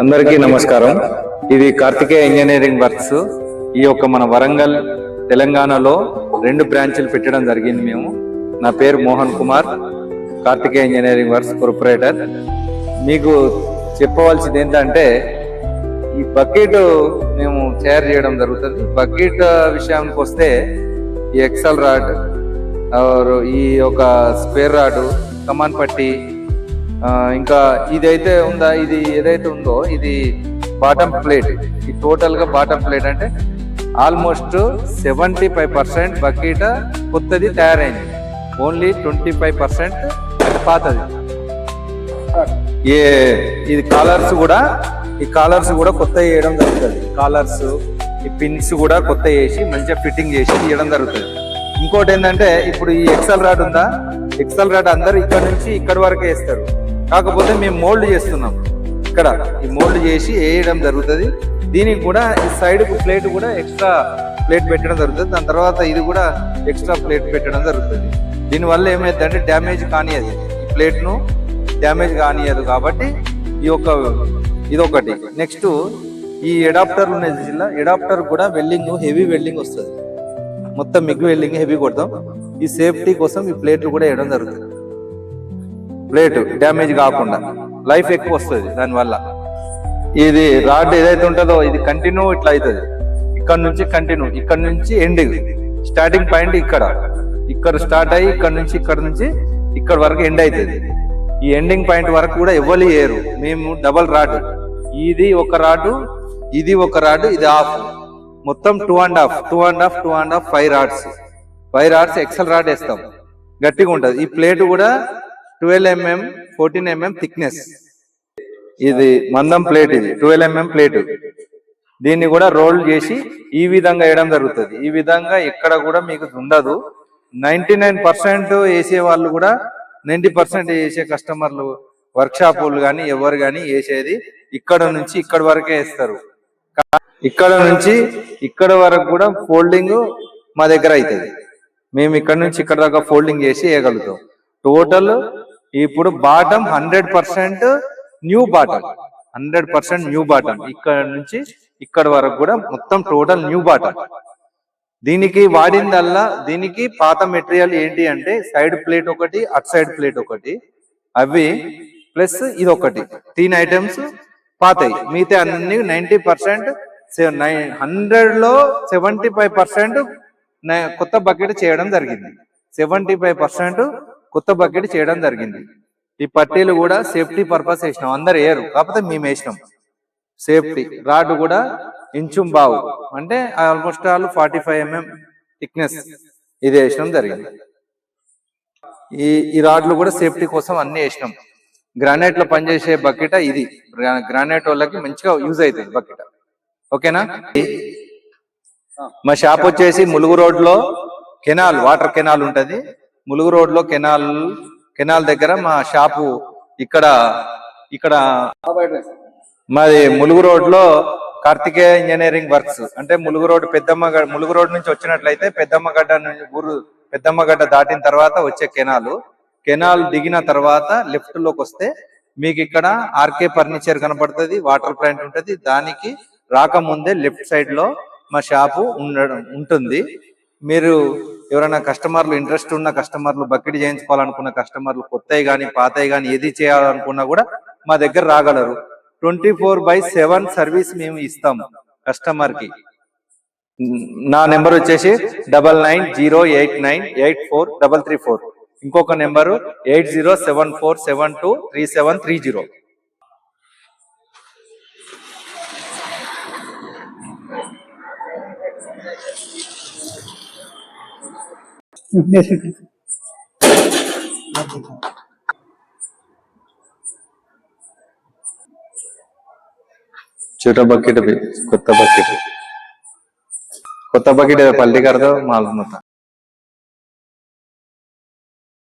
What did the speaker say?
అందరికీ నమస్కారం. ఇది కార్తికేయ ఇంజనీరింగ్ వర్క్స్. ఈ యొక్క మన వరంగల్ తెలంగాణలో 2 బ్రాంచ్లు పెట్టడం జరిగింది. నా పేరు Mohan Kumar, Karthikeya engineering works proprietor. మీకు చెప్పవలసింది ఏంటంటే, ఈ బకెట్ మేము తయారు చేయడం జరుగుతుంది. బకెట్ విషయానికి వస్తే ఈ ఎక్సెల్ రాడ్, ఈ యొక్క స్క్వేర్ రాడ్, కమాన్ పట్టి, ఇంకా ఇదైతే ఉందా, ఇది ఏదైతే ఉందో ఇది బాటమ్ ప్లేట్. ఈ టోటల్ గా బాటమ్ ప్లేట్ అంటే ఆల్మోస్ట్ 75% బకెట్ కొత్తది తయారైంది. ఓన్లీ 25% పాతది. ఇది కాలర్స్ కూడా కొత్త వేయడం జరుగుతుంది. కాలర్స్, ఈ పిన్స్ కూడా కొత్త వేసి మంచిగా ఫిట్టింగ్ చేసి తీయడం జరుగుతుంది. ఇంకోటి ఏంటంటే, ఇప్పుడు ఈ ఎక్సెల్ రాడ్ ఉందా, ఎక్సెల్ రాడ్ అందరు ఇక్కడ నుంచి ఇక్కడ వరకే వేస్తారు. కాకపోతే మేము మోల్డ్ చేస్తున్నాం. ఇక్కడ ఈ మోల్డ్ చేసి వేయడం జరుగుతుంది. దీనికి కూడా ఈ సైడ్ ప్లేట్ కూడా ఎక్స్ట్రా ప్లేట్ పెట్టడం జరుగుతుంది. దాని తర్వాత ఇది కూడా ఎక్స్ట్రా ప్లేట్ పెట్టడం జరుగుతుంది. దీనివల్ల ఏమైందంటే డ్యామేజ్ కానియదు, ఈ ప్లేట్ను డ్యామేజ్ కానియదు. కాబట్టి ఇదొకటి. నెక్స్ట్ ఈ ఎడాప్టర్ ఉన్నది జిల్లా, ఎడాప్టర్ కూడా వెల్డింగ్, హెవీ వెల్డింగ్ వస్తుంది. మొత్తం మిగ్ వెల్డింగ్ హెవీ కొడతాం. ఈ సేఫ్టీ కోసం ఈ ప్లేట్లు కూడా వేయడం జరుగుతుంది. ప్లేట్ డ్యామేజ్ కాకుండా, లైఫ్ ఎక్కువ వస్తుంది దానివల్ల. ఇది రాడ్ ఏదైతే ఉంటుందో ఇది కంటిన్యూ ఇట్లా అవుతుంది. ఇక్కడ నుంచి కంటిన్యూ, ఇక్కడ నుంచి ఎండింగ్, స్టార్టింగ్ పాయింట్ ఇక్కడ స్టార్ట్ అయ్యి ఇక్కడ నుంచి ఇక్కడ వరకు ఎండ్ అవుతుంది. ఈ ఎండింగ్ పాయింట్ వరకు కూడా ఎవ్వరు వేయరు. మేము డబల్ రాడ్, ఇది ఒక రాడ్, ఇది ఒక రాడ్, ఇది హాఫ్, మొత్తం 2.5 5 రాడ్స్ ఎక్సెల్ రాడ్ వేస్తాం. గట్టిగా ఉంటది. ఈ ప్లేట్ కూడా 12 mm 14 mm థిక్నెస్. ఇది మందం ప్లేట్, ఇది 12 mm ప్లేట్. దీన్ని కూడా రోల్ చేసి ఈ విధంగా వేయడం జరుగుతుంది. ఈ విధంగా ఎక్కడ కూడా మీకు ఉండదు. 99% వేసే వాళ్ళు కూడా 90% వేసే కస్టమర్లు, వర్క్ షాపులు కానీ ఎవరు కానీ వేసేది ఇక్కడ నుంచి ఇక్కడ వరకే వేస్తారు. ఇక్కడ నుంచి ఇక్కడ వరకు కూడా ఫోల్డింగ్ మా దగ్గర అవుతుంది. మేము ఇక్కడ నుంచి ఇక్కడ దాకా ఫోల్డింగ్ చేసి వేయగలుగుతాం. టోటల్ ఇప్పుడు bottom 100% new bottom, 100% new bottom. ఇక్కడ నుంచి ఇక్కడ వరకు కూడా మొత్తం టోటల్ న్యూ బాటమ్. దీనికి వాడిందల్లా, దీనికి పాత మెటీరియల్ ఏంటి అంటే సైడ్ ప్లేట్ ఒకటి, అట్ సైడ్ ప్లేట్ ఒకటి, అవి ప్లస్ ఇది ఒకటి, 3 ఐటమ్స్ పాతాయి. మిగతా అన్ని 90%, 100లో 75% కొత్త బకెట్ చేయడం జరిగింది. 75% కొత్త బకెట్ చేయడం జరిగింది. ఈ పట్టీలు కూడా సేఫ్టీ పర్పస్ వేసినాం. అందరు వేయరు, కాకపోతే మేము వేసినాం. సేఫ్టీ రాడ్ కూడా ఇంచుం బావు అంటే ఆల్మోస్ట్ 45 mm థిక్నెస్ ఇది వేసినాం జరిగింది. ఈ రాడ్లు కూడా సేఫ్టీ కోసం అన్ని వేసినాం. గ్రానైట్ లో పనిచేసే బకెట్ ఇది. గ్రానైట్ వాళ్ళకి మంచిగా యూజ్ అవుతుంది బకెట్. ఓకేనా. మా షాప్ వచ్చేసి ములుగు రోడ్ లో కెనాల్, వాటర్ కెనాల్ ఉంటది. ములుగు రోడ్ లో కెనాల్ దగ్గర మా షాపు. ఇక్కడ మాది ములుగు రోడ్ లో కార్తికేయ ఇంజనీరింగ్ వర్క్స్. అంటే ములుగు రోడ్ ములుగు రోడ్ నుంచి వచ్చినట్లయితే పెద్దమ్మగడ్డ దాటిన తర్వాత వచ్చే కెనాల్ దిగిన తర్వాత లెఫ్ట్ లోకి వస్తే మీకు ఇక్కడ ఆర్కే ఫర్నిచర్ కనపడుతుంది, వాటర్ ప్లాంట్ ఉంటది. దానికి రాకముందే లెఫ్ట్ సైడ్ లో మా షాపు ఉంటుంది. మీరు ఎవరైనా కస్టమర్లు, ఇంట్రెస్ట్ ఉన్న కస్టమర్లు, బకెట్ చేయించుకోవాలనుకున్న కస్టమర్లు, కొత్తవి కానీ పాతవి కానీ ఏది చేయాలనుకున్నా కూడా మా దగ్గర రాగలరు. 24/7 సర్వీస్ మేము ఇస్తాము కస్టమర్ కి. నా నెంబర్ వచ్చేసి 9908984334. ఇంకొక నెంబరు 8074723730. छोटा बकेट भी, కొత్త బకెట్ पल्टी कर दो माल मत।